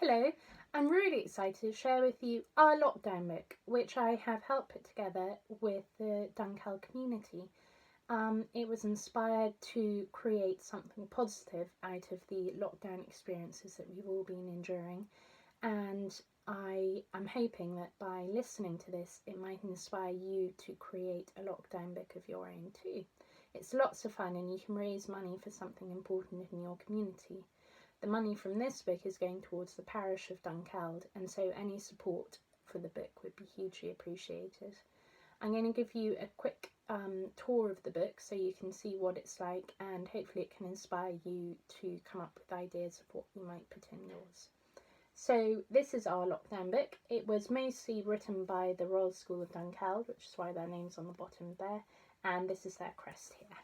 Hello, I'm really excited to share with you our lockdown book, which I have helped put together with the Dunkeld community. It was inspired to create something positive out of the lockdown experiences that we've all been enduring, and I am hoping that by listening to this it might inspire you to create a lockdown book of your own too. It's lots of fun and you can raise money for something important in your community. The money from this book is going towards the parish of Dunkeld, and so any support for the book would be hugely appreciated. I'm going to give you a quick tour of the book so you can see what it's like, and hopefully it can inspire you to come up with ideas of what you might put in yours. So this is our lockdown book. It was mostly written by the Royal School of Dunkeld, which is why their name's on the bottom there, and this is their crest here.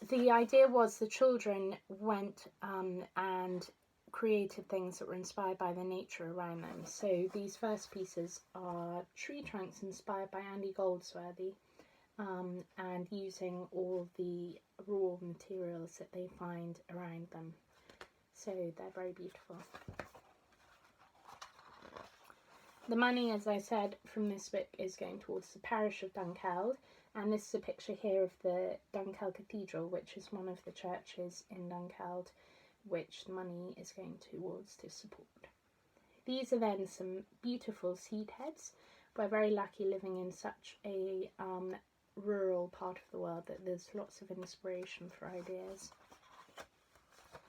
The idea was the children went and created things that were inspired by the nature around them. So these first pieces are tree trunks inspired by Andy Goldsworthy, and using all the raw materials that they find around them. So they're very beautiful. The money, as I said, from this book is going towards the parish of Dunkeld, and this is a picture here of the Dunkeld Cathedral, which is one of the churches in Dunkeld, which the money is going towards to support. These are then some beautiful seed heads. We're very lucky living in such a rural part of the world that there's lots of inspiration for ideas.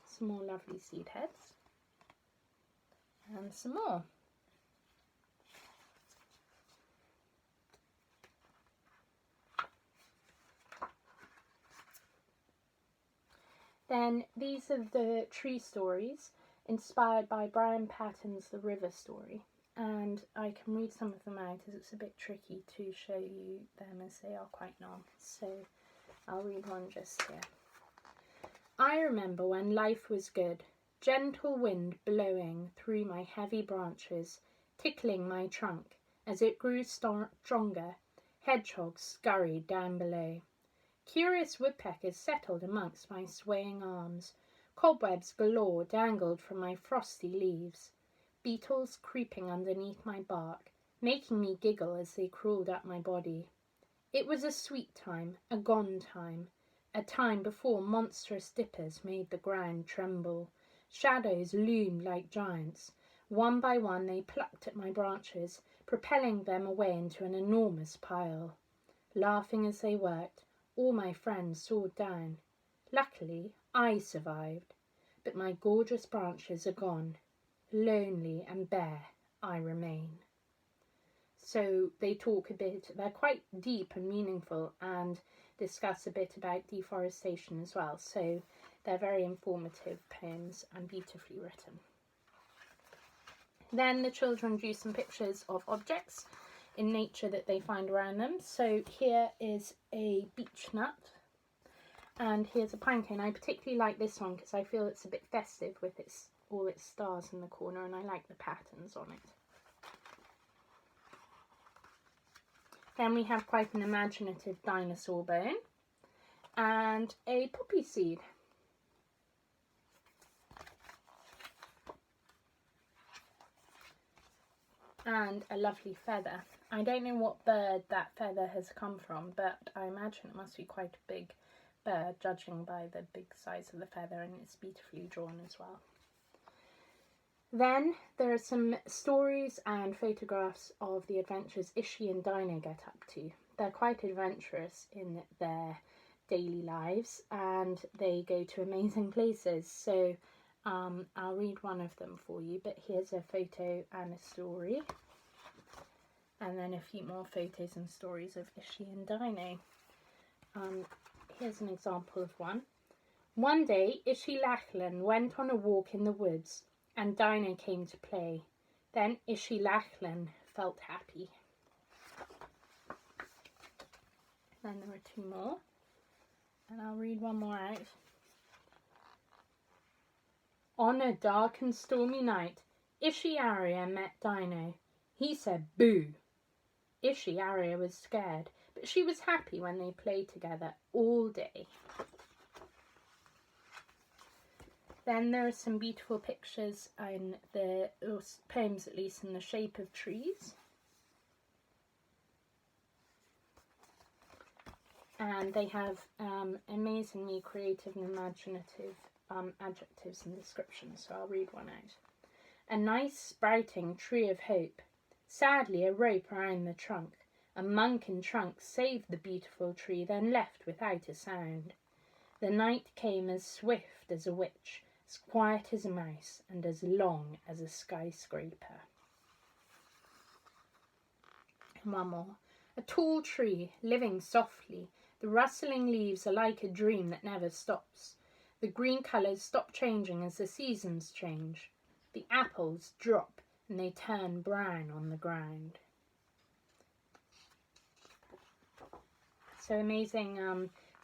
Some more lovely seed heads. And some more. Then these are the tree stories inspired by Brian Patton's The River Story, and I can read some of them out as it's a bit tricky to show you them as they are quite long, so I'll read one just here. I remember when life was good, gentle wind blowing through my heavy branches, tickling my trunk. As it grew stronger, hedgehogs scurried down below. Curious woodpeckers settled amongst my swaying arms. Cobwebs galore dangled from my frosty leaves. Beetles creeping underneath my bark, making me giggle as they crawled up my body. It was a sweet time, a gone time, a time before monstrous dippers made the ground tremble. Shadows loomed like giants. One by one they plucked at my branches, propelling them away into an enormous pile. Laughing as they worked, all my friends soared down. Luckily, I survived, but my gorgeous branches are gone. Lonely and bare I remain. So they talk a bit, they're quite deep and meaningful, and discuss a bit about deforestation as well. So they're very informative poems and beautifully written. Then the children drew some pictures of objects in nature that they find around them. So here is a beech nut, and here's a pine cone. I particularly like this one because I feel it's a bit festive with all its stars in the corner, and I like the patterns on it. Then we have quite an imaginative dinosaur bone and a poppy seed. And a lovely feather. I don't know what bird that feather has come from, but I imagine it must be quite a big bird, judging by the big size of the feather, and it's beautifully drawn as well. Then there are some stories and photographs of the adventures Ishii and Dino get up to. They're quite adventurous in their daily lives, and they go to amazing places. So I'll read one of them for you, but here's a photo and a story. And then a few more photos and stories of Ishii and Dino. Here's an example of one. One day, Ishii Lachlan went on a walk in the woods, and Dino came to play. Then Ishii Lachlan felt happy. Then there are two more, and I'll read one more out. On a dark and stormy night, Ishii Aria met Dino. He said, "Boo!" Ishii Aria was scared, but she was happy when they played together all day. Then there are some beautiful pictures in the poems, at least, in the shape of trees. And they have amazingly creative and imaginative adjectives and descriptions, so I'll read one out. A nice sprouting tree of hope, sadly a rope around the trunk. A monk in trunk saved the beautiful tree, then left without a sound. The night came as swift as a witch, as quiet as a mouse, and as long as a skyscraper. And one more. A tall tree, living softly. The rustling leaves are like a dream that never stops. The green colours stop changing as the seasons change. The apples drop and they turn brown on the ground. So amazing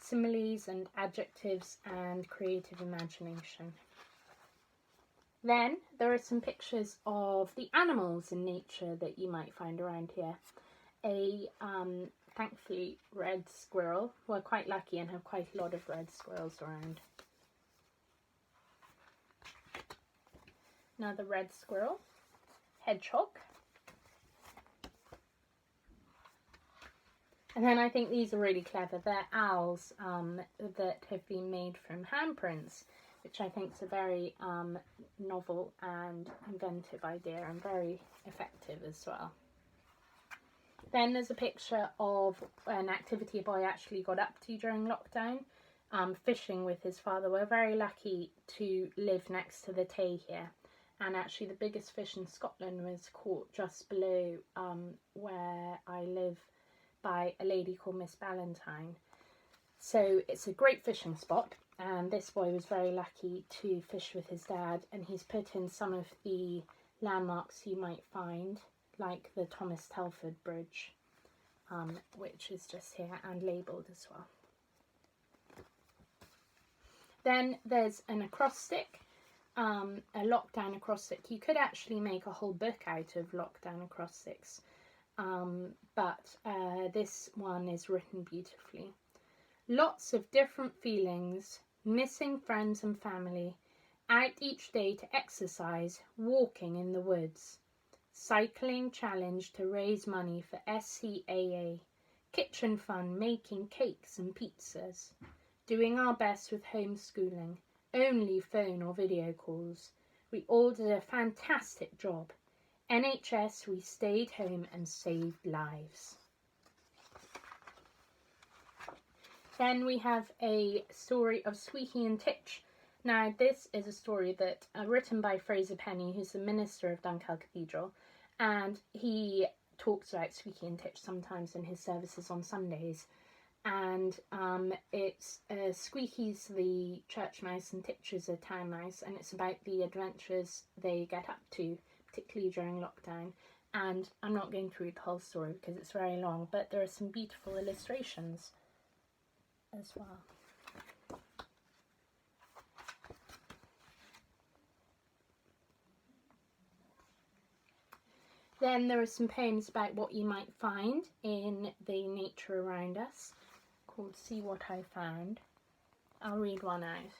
similes and adjectives and creative imagination. Then there are some pictures of the animals in nature that you might find around here. A thankfully red squirrel. We're quite lucky and have quite a lot of red squirrels around. Another red squirrel. Hedgehog. And then I think these are really clever. They're owls that have been made from handprints, which I think is a very novel and inventive idea and very effective as well. Then there's a picture of an activity a boy actually got up to during lockdown, fishing with his father. We're very lucky to live next to the Tay here, and actually the biggest fish in Scotland was caught just below where I live by a lady called Miss Ballantyne. So it's a great fishing spot, and this boy was very lucky to fish with his dad, and he's put in some of the landmarks you might find, like the Thomas Telford Bridge, which is just here and labelled as well. Then there's an acrostic, a lockdown acrostic. You could actually make a whole book out of lockdown acrostics, but this one is written beautifully. Lots of different feelings, missing friends and family, out each day to exercise, walking in the woods. Cycling challenge to raise money for SCAA, kitchen fun making cakes and pizzas, doing our best with homeschooling, only phone or video calls. We all did a fantastic job. NHS, we stayed home and saved lives. Then we have a story of Squeaky and Titch. Now this is a story that written by Fraser Penny, who's the minister of Dunkeld Cathedral, and he talks about Squeaky and Titch sometimes in his services on Sundays. And it's Squeaky's the church mouse and Titch is a town mouse, and it's about the adventures they get up to, particularly during lockdown. And I'm not going to read the whole story because it's very long, but there are some beautiful illustrations as well. Then there are some poems about what you might find in the nature around us, called See What I Found. I'll read one out.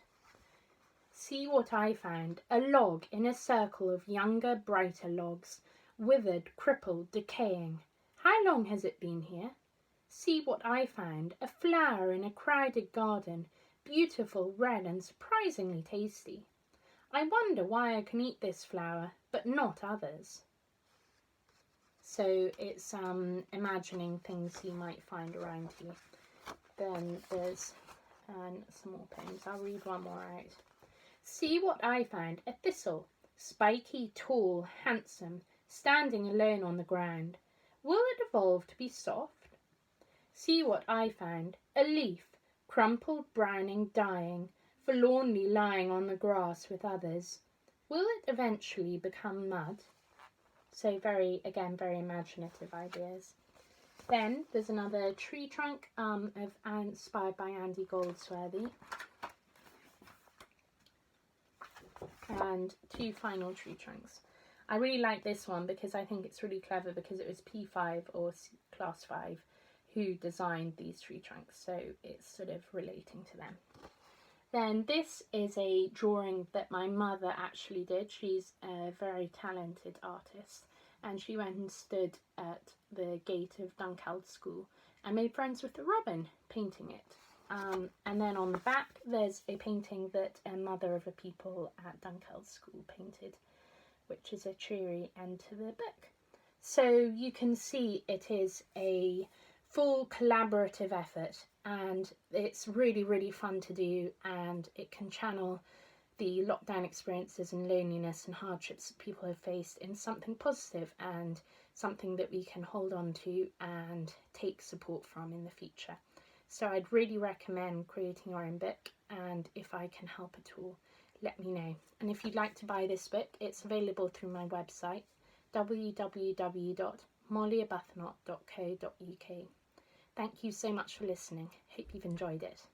See what I found, a log in a circle of younger, brighter logs, withered, crippled, decaying. How long has it been here? See what I found, a flower in a crowded garden, beautiful, red and surprisingly tasty. I wonder why I can eat this flower, but not others. So it's imagining things you might find around you. Then there's some more poems. I'll read one more out. See what I found, a thistle, spiky, tall, handsome, standing alone on the ground. Will it evolve to be soft? See what I found, a leaf, crumpled, browning, dying, forlornly lying on the grass with others. Will it eventually become mud? So very imaginative ideas. Then there's another tree trunk inspired by Andy Goldsworthy. And two final tree trunks. I really like this one because I think it's really clever because it was P5 or Class 5 who designed these tree trunks, so it's sort of relating to them. Then this is a drawing that my mother actually did. She's a very talented artist, and she went and stood at the gate of Dunkeld School and made friends with the robin painting it. And then on the back there's a painting that a mother of a people at Dunkeld School painted, which is a cheery end to the book. So you can see it is a full collaborative effort, and it's really, really fun to do, and it can channel the lockdown experiences and loneliness and hardships that people have faced in something positive and something that we can hold on to and take support from in the future. So I'd really recommend creating your own book, and if I can help at all, let me know. And if you'd like to buy this book, it's available through my website, www.mollyarbuthnott.co.uk. Thank you so much for listening. Hope you've enjoyed it.